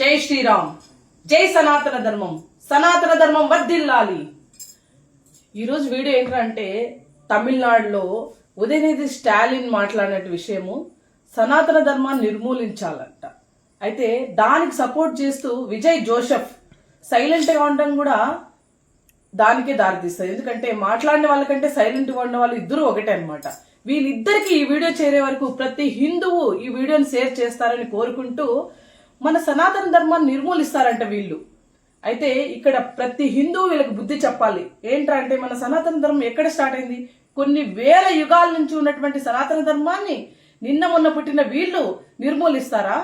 జై శ్రీరామ్, జై సనాతన ధర్మం, సనాతన ధర్మం వర్ధిల్లాలి. ఈరోజు వీడియో ఏంటంటే తమిళనాడులో ఉదయనిధి స్టాలిన్ మాట్లాడిన విషయము సనాతన ధర్మాన్ని నిర్మూలించాలంట. అయితే దానికి సపోర్ట్ చేస్తూ విజయ్ జోసెఫ్ సైలెంట్గా ఉండడం కూడా దానికే దారితీస్తుంది. ఎందుకంటే మాట్లాడిన వాళ్ళకంటే సైలెంట్గా ఉన్న వాళ్ళు ఇద్దరు ఒకటే అనమాట. వీళ్ళిద్దరికి ఈ వీడియో చేరే వరకు ప్రతి హిందువు ఈ వీడియోని షేర్ చేస్తారని కోరుకుంటూ మన సనాతన ధర్మాన్ని నిర్మూలిస్తారంట వీళ్ళు. అయితే ఇక్కడ ప్రతి హిందువు వీళ్ళకి బుద్ధి చెప్పాలి. ఏంటంటే మన సనాతన ధర్మం ఎక్కడ స్టార్ట్ అయింది? కొన్ని వేల యుగాల నుంచి ఉన్నటువంటి సనాతన ధర్మాన్ని నిన్న మొన్న పుట్టిన వీళ్ళు నిర్మూలిస్తారా?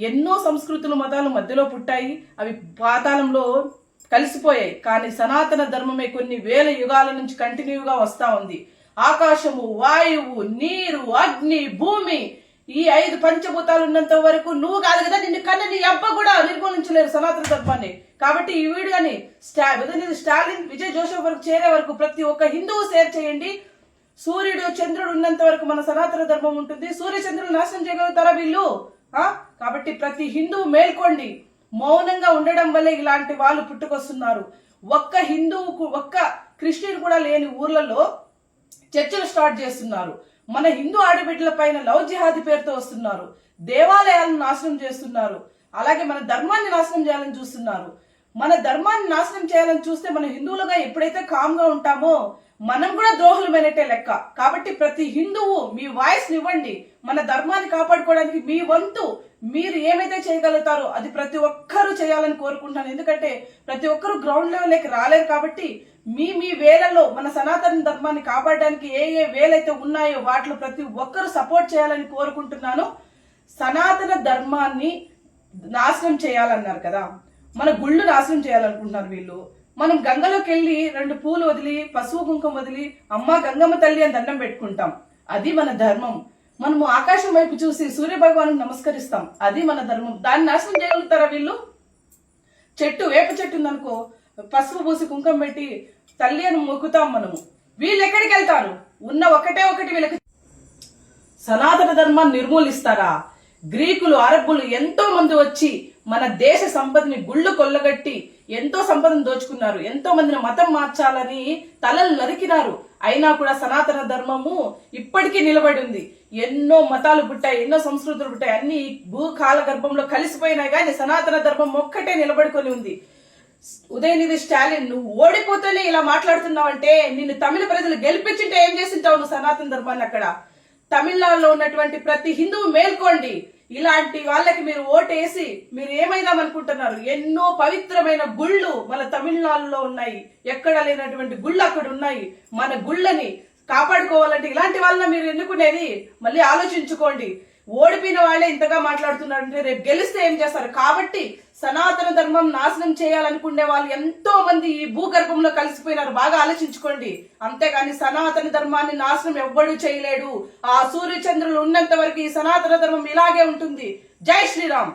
ఎన్నో సంస్కృతులు మతాలు మధ్యలో పుట్టాయి, అవి పాతాళంలో కలిసిపోయాయి. కానీ సనాతన ధర్మమే కొన్ని వేల యుగాల నుంచి కంటిన్యూగా వస్తా ఉంది. ఆకాశము, వాయువు, నీరు, అగ్ని, భూమి, ఈ 5 పంచభూతాలు ఉన్నంత వరకు నువ్వు కాదు కదా, నిన్ను కన్న నీ అబ్బ కూడా నిర్మూలించలేరు సనాతన ధర్మాన్ని. కాబట్టి ఈ వీడియోని స్టాలిన్ విజయ్ జోసెఫ్ వరకు చేరే వరకు ప్రతి ఒక్క హిందువు షేర్ చేయండి. సూర్యుడు చంద్రుడు ఉన్నంత వరకు మన సనాతన ధర్మం ఉంటుంది. సూర్య చంద్రుడు నాశనం చేయగలుగుతారా వీళ్ళు? కాబట్టి ప్రతి హిందువు మేల్కోండి. మౌనంగా ఉండడం వల్లే ఇలాంటి వాళ్ళు పుట్టుకొస్తున్నారు. ఒక్క హిందువుకు ఒక్క క్రిస్టియన్ కూడా లేని ఊర్లలో చర్చలు స్టార్ట్ చేస్తున్నారు. మన హిందూ ఆడబిడ్డల పైన లవ్ జిహాదీ పేరుతో వస్తున్నారు. దేవాలయాలను నాశనం చేస్తున్నారు. అలాగే మన ధర్మాన్ని నాశనం చేయాలని చూస్తున్నారు. మన ధర్మాన్ని నాశనం చేయాలని చూస్తే మన హిందువులుగా ఎప్పుడైతే కామ్గా ఉంటామో మనం కూడా ద్రోహులమైనట్టే లెక్క. కాబట్టి ప్రతి హిందువు మీ వాయిస్ ఇవ్వండి. మన ధర్మాన్ని కాపాడుకోవడానికి మీ వంతు మీరు ఏమైతే చేయగలుగుతారో అది ప్రతి ఒక్కరూ చేయాలని కోరుకుంటున్నాను. ఎందుకంటే ప్రతి ఒక్కరూ గ్రౌండ్ లెవెల్లోకి రాలేరు. కాబట్టి మీ వేలలో మన సనాతన ధర్మాన్ని కాపాడడానికి ఏ వేలైతే ఉన్నాయో వాటిలో ప్రతి ఒక్కరూ సపోర్ట్ చేయాలని కోరుకుంటున్నాను. సనాతన ధర్మాన్ని నాశనం చేయాలన్నారు కదా, మన గుళ్ళు నాశనం చేయాలనుకుంటున్నారు వీళ్ళు. మనం గంగలోకి వెళ్ళి 2 పూలు వదిలి పసుపు కుంకుమ వదిలి అమ్మ గంగమ్మ తల్లి అని దండం పెట్టుకుంటాం. అది మన ధర్మం. మనము ఆకాశం వైపు చూసి సూర్య భగవానికి నమస్కరిస్తాం. అది మన ధర్మం. దాన్ని నాశనం చేయగలుగుతారా వీళ్ళు? వేప చెట్టు ఉందనుకో, పసుపు పూసి కుంకుమ పెట్టి తల్లి అని మొక్కుతాం మనము. వీళ్ళు ఎక్కడికి వెళ్తారు? ఉన్న ఒకటే ఒకటి వీళ్ళకి సనాతన ధర్మాన్ని నిర్మూలిస్తారా? గ్రీకులు, అరబ్బులు ఎంతో మంది వచ్చి మన దేశ సంపదని గుళ్ళు కొల్లగట్టి ఎంతో సంపదను దోచుకున్నారు. ఎంతో మందిని మతం మార్చాలని తలలు నరికినారు. అయినా కూడా సనాతన ధర్మము ఇప్పటికీ నిలబడి ఉంది. ఎన్నో మతాలు పుట్టాయి, ఎన్నో సంస్కృతులు పుట్టాయి, అన్ని భూకాల గర్భంలో కలిసిపోయినాయి. కానీ సనాతన ధర్మం ఒక్కటే నిలబడుకొని ఉంది. ఉదయనిధి స్టాలిన్, నువ్వు ఓడిపోతేనే ఇలా మాట్లాడుతున్నావంటే నిన్ను తమిళ ప్రజలు గెలిపించింటే ఏం చేసింటావు నువ్వు సనాతన ధర్మాన్ని? అక్కడ తమిళనాడులో ఉన్నటువంటి ప్రతి హిందువు మేల్కోండి. ఇలాంటి వాళ్ళకి మీరు ఓటేసి మీరు ఏమైదామనుకుంటున్నారు? ఎన్నో పవిత్రమైన గుళ్ళు మన తమిళనాడులో ఉన్నాయి. ఎక్కడ లేనటువంటి గుళ్ళు అక్కడ ఉన్నాయి. మన గుళ్ళని కాపాడుకోవాలంటే ఇలాంటి వాళ్ళని మీరు ఎన్నుకునేది మళ్ళీ ఆలోచించుకోండి. ఓడిపోయిన వాళ్ళే ఇంతగా మాట్లాడుతున్నారంటే రేపు గెలిస్తే ఏం చేస్తారు? కాబట్టి సనాతన ధర్మం నాశనం చేయాలనుకునే వాళ్ళు ఎంతో మంది ఈ భూగర్భంలో కలిసిపోయినారు. బాగా ఆలోచించుకోండి. అంతేగాని సనాతన ధర్మాన్ని నాశనం ఎవ్వడూ చేయలేడు. ఆ సూర్యచంద్రులు ఉన్నంత వరకు ఈ సనాతన ధర్మం ఇలాగే ఉంటుంది. జై శ్రీరామ్.